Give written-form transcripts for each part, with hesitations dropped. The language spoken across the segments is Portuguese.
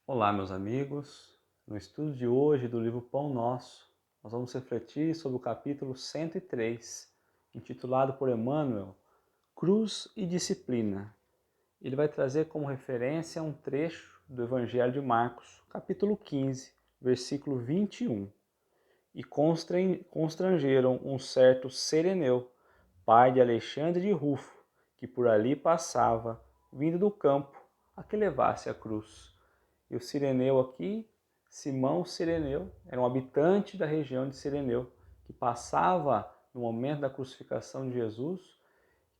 Olá, meus amigos. No estudo de hoje do livro Pão Nosso, nós vamos refletir sobre o capítulo 103, intitulado por Emmanuel Cruz e Disciplina. Ele vai trazer como referência um trecho do Evangelho de Marcos, capítulo 15, versículo 21. E constrangeram um certo Sereneu, pai de Alexandre de Rufo, que por ali passava, vindo do campo, a que levasse a cruz. E o Cireneu aqui, Simão Cireneu, era um habitante da região de Cireneu, que passava no momento da crucificação de Jesus,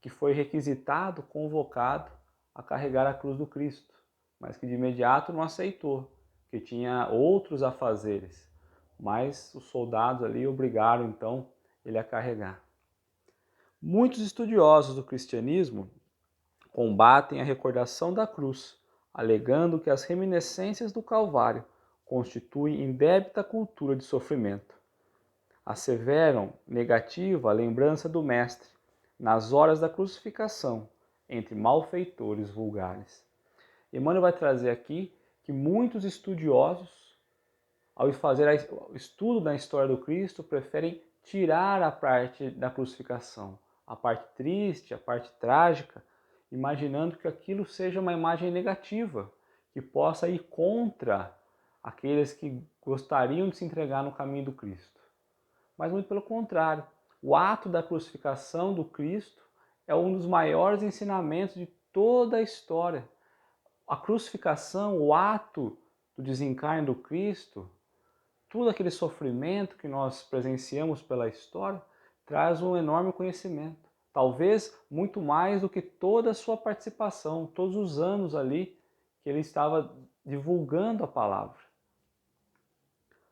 que foi requisitado, convocado a carregar a cruz do Cristo, mas que de imediato não aceitou, que tinha outros afazeres. Mas os soldados ali obrigaram então ele a carregar. Muitos estudiosos do cristianismo combatem a recordação da cruz, alegando que as reminiscências do Calvário constituem indébita cultura de sofrimento. Asseveram negativa a lembrança do Mestre nas horas da crucificação entre malfeitores vulgares. Emmanuel vai trazer aqui que muitos estudiosos, ao fazer o estudo da história do Cristo, preferem tirar a parte da crucificação, a parte triste, a parte trágica, imaginando que aquilo seja uma imagem negativa, que possa ir contra aqueles que gostariam de se entregar no caminho do Cristo. Mas muito pelo contrário, o ato da crucificação do Cristo é um dos maiores ensinamentos de toda a história. A crucificação, o ato do desencarne do Cristo, tudo aquele sofrimento que nós presenciamos pela história, traz um enorme conhecimento. Talvez muito mais do que toda a sua participação, todos os anos ali que ele estava divulgando a palavra.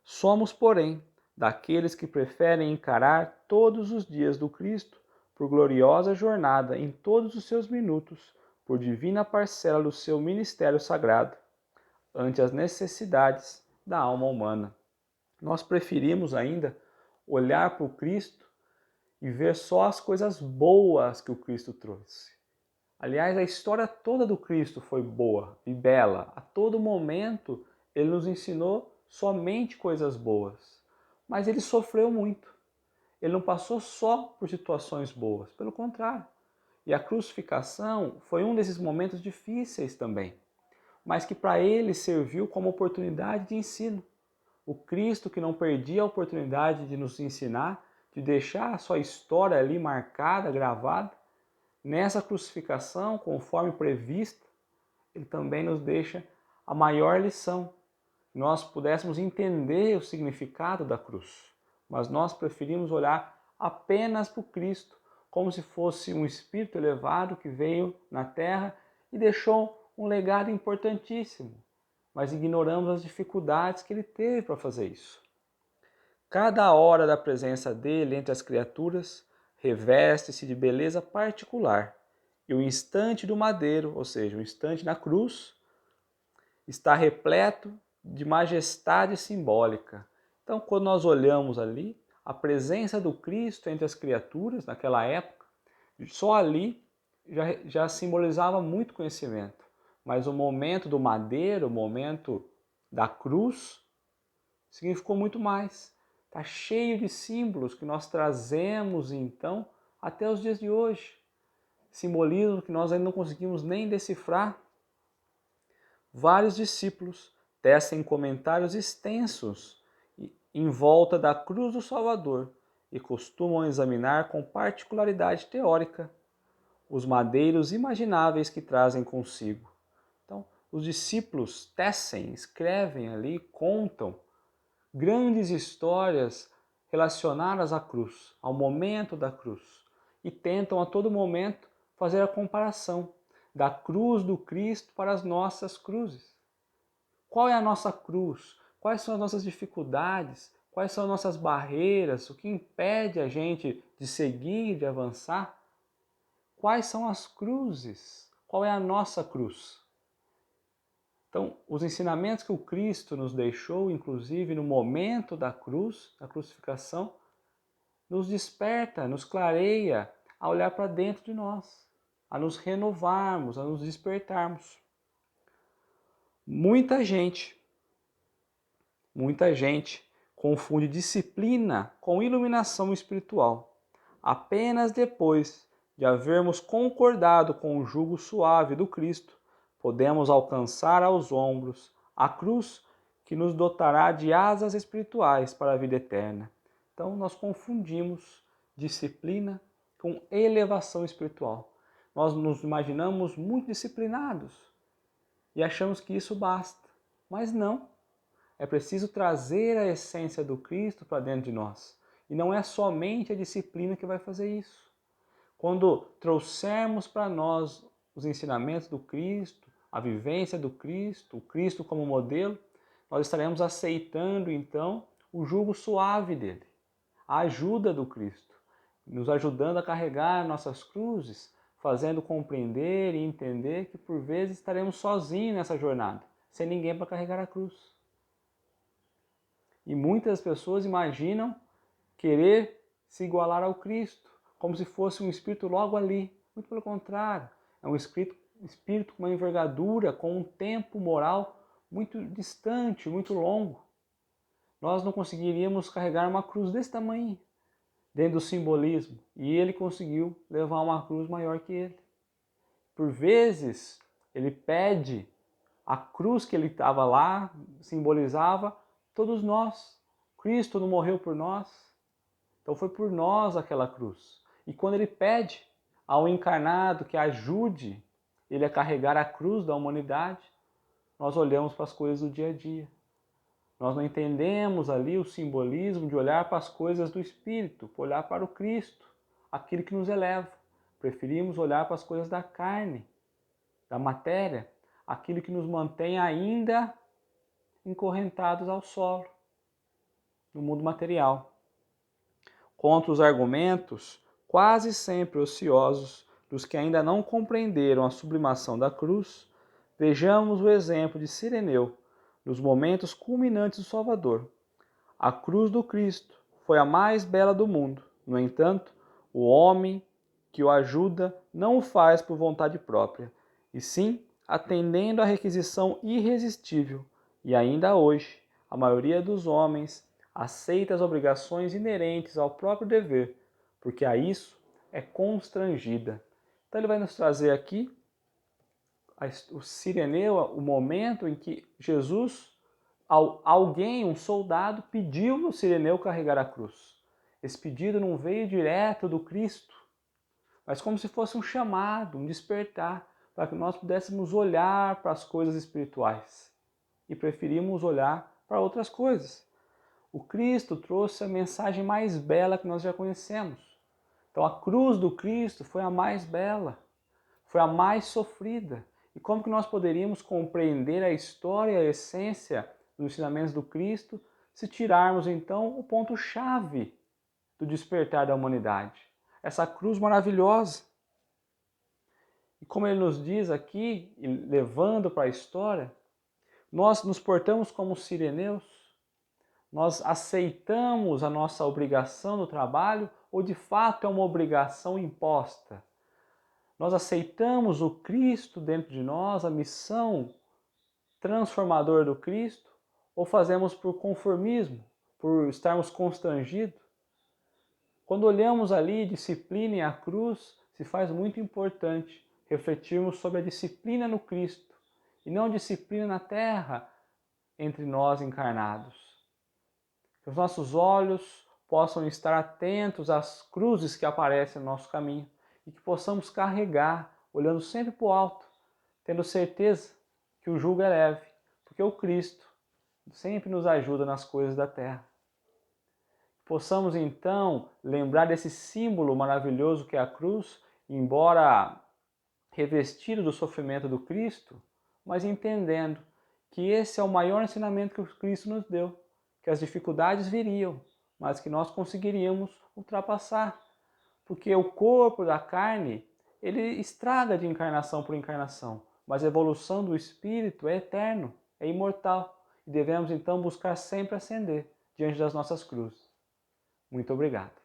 Somos, porém, daqueles que preferem encarar todos os dias do Cristo por gloriosa jornada em todos os seus minutos, por divina parcela do seu ministério sagrado, ante as necessidades da alma humana. Nós preferimos ainda olhar para o Cristo e ver só as coisas boas que o Cristo trouxe. Aliás, a história toda do Cristo foi boa e bela. A todo momento ele nos ensinou somente coisas boas. Mas ele sofreu muito. Ele não passou só por situações boas, pelo contrário. E a crucificação foi um desses momentos difíceis também, mas que para ele serviu como oportunidade de ensino. O Cristo que não perdia a oportunidade de nos ensinar, de deixar a sua história ali marcada, gravada, nessa crucificação, conforme prevista, ele também nos deixa a maior lição. Nós pudéssemos entender o significado da cruz, mas nós preferimos olhar apenas para o Cristo, como se fosse um espírito elevado que veio na terra e deixou um legado importantíssimo, mas ignoramos as dificuldades que ele teve para fazer isso. Cada hora da presença dele entre as criaturas reveste-se de beleza particular, e o instante do madeiro, ou seja, o instante na cruz, está repleto de majestade simbólica. Então, quando nós olhamos ali, a presença do Cristo entre as criaturas, naquela época, só ali já simbolizava muito conhecimento. Mas o momento do madeiro, o momento da cruz, significou muito mais. Está cheio de símbolos que nós trazemos, então, até os dias de hoje. Simbolismo que nós ainda não conseguimos nem decifrar. Vários discípulos tecem comentários extensos em volta da cruz do Salvador e costumam examinar com particularidade teórica os madeiros imagináveis que trazem consigo. Então, os discípulos tecem, escrevem ali, contam grandes histórias relacionadas à cruz, ao momento da cruz, e tentam a todo momento fazer a comparação da cruz do Cristo para as nossas cruzes. Qual é a nossa cruz? Quais são as nossas dificuldades? Quais são as nossas barreiras? O que impede a gente de seguir, de avançar? Quais são as cruzes? Qual é a nossa cruz? Então, os ensinamentos que o Cristo nos deixou, inclusive no momento da cruz, da crucificação, nos desperta, nos clareia a olhar para dentro de nós, a nos renovarmos, a nos despertarmos. Muita gente confunde disciplina com iluminação espiritual. Apenas depois de havermos concordado com o jugo suave do Cristo, podemos alcançar aos ombros a cruz que nos dotará de asas espirituais para a vida eterna. Então nós confundimos disciplina com elevação espiritual. Nós nos imaginamos muito disciplinados e achamos que isso basta, mas não. É preciso trazer a essência do Cristo para dentro de nós. E não é somente a disciplina que vai fazer isso. Quando trouxermos para nós os ensinamentos do Cristo, a vivência do Cristo, o Cristo como modelo, nós estaremos aceitando então o jugo suave dele, a ajuda do Cristo, nos ajudando a carregar nossas cruzes, fazendo compreender e entender que por vezes estaremos sozinhos nessa jornada, sem ninguém para carregar a cruz. E muitas pessoas imaginam querer se igualar ao Cristo, como se fosse um espírito logo ali. Muito pelo contrário, é um espírito com uma envergadura, com um tempo moral muito distante, muito longo. Nós não conseguiríamos carregar uma cruz desse tamanho, dentro do simbolismo, e ele conseguiu levar uma cruz maior que ele. Por vezes, ele pede a cruz que ele estava lá, simbolizava todos nós. Cristo não morreu por nós, então foi por nós aquela cruz. E quando ele pede ao encarnado que ajude ele a carregar a cruz da humanidade, nós olhamos para as coisas do dia a dia. Nós não entendemos ali o simbolismo de olhar para as coisas do Espírito, olhar para o Cristo, aquele que nos eleva. Preferimos olhar para as coisas da carne, da matéria, aquilo que nos mantém ainda encorrentados ao solo, no mundo material. Contra os argumentos, quase sempre ociosos, dos que ainda não compreenderam a sublimação da cruz, vejamos o exemplo de Cireneu, nos momentos culminantes do Salvador. A cruz do Cristo foi a mais bela do mundo. No entanto, o homem que o ajuda não o faz por vontade própria, e sim atendendo à requisição irresistível. E ainda hoje, a maioria dos homens aceita as obrigações inerentes ao próprio dever, porque a isso é constrangida. Então ele vai nos trazer aqui o Cireneu, o momento em que Jesus, alguém, um soldado, pediu no Cireneu carregar a cruz. Esse pedido não veio direto do Cristo, mas como se fosse um chamado, um despertar, para que nós pudéssemos olhar para as coisas espirituais e preferimos olhar para outras coisas. O Cristo trouxe a mensagem mais bela que nós já conhecemos. Então a cruz do Cristo foi a mais bela, foi a mais sofrida. E como que nós poderíamos compreender a história e a essência dos ensinamentos do Cristo se tirarmos então o ponto-chave do despertar da humanidade? Essa cruz maravilhosa. E como ele nos diz aqui, levando para a história, nós nos portamos como sireneus, nós aceitamos a nossa obrigação no trabalho ou de fato é uma obrigação imposta? Nós aceitamos o Cristo dentro de nós, a missão transformadora do Cristo, ou fazemos por conformismo, por estarmos constrangidos? Quando olhamos ali disciplina e a cruz, se faz muito importante refletirmos sobre a disciplina no Cristo e não disciplina na terra entre nós encarnados. Que os nossos olhos possam estar atentos às cruzes que aparecem no nosso caminho e que possamos carregar, olhando sempre para o alto, tendo certeza que o jugo é leve, porque o Cristo sempre nos ajuda nas coisas da terra. Possamos então lembrar desse símbolo maravilhoso que é a cruz, embora revestido do sofrimento do Cristo, mas entendendo que esse é o maior ensinamento que o Cristo nos deu, que as dificuldades viriam, mas que nós conseguiríamos ultrapassar, porque o corpo da carne, ele estraga de encarnação por encarnação, mas a evolução do espírito é eterno, é imortal, e devemos então buscar sempre ascender diante das nossas cruzes. Muito obrigado.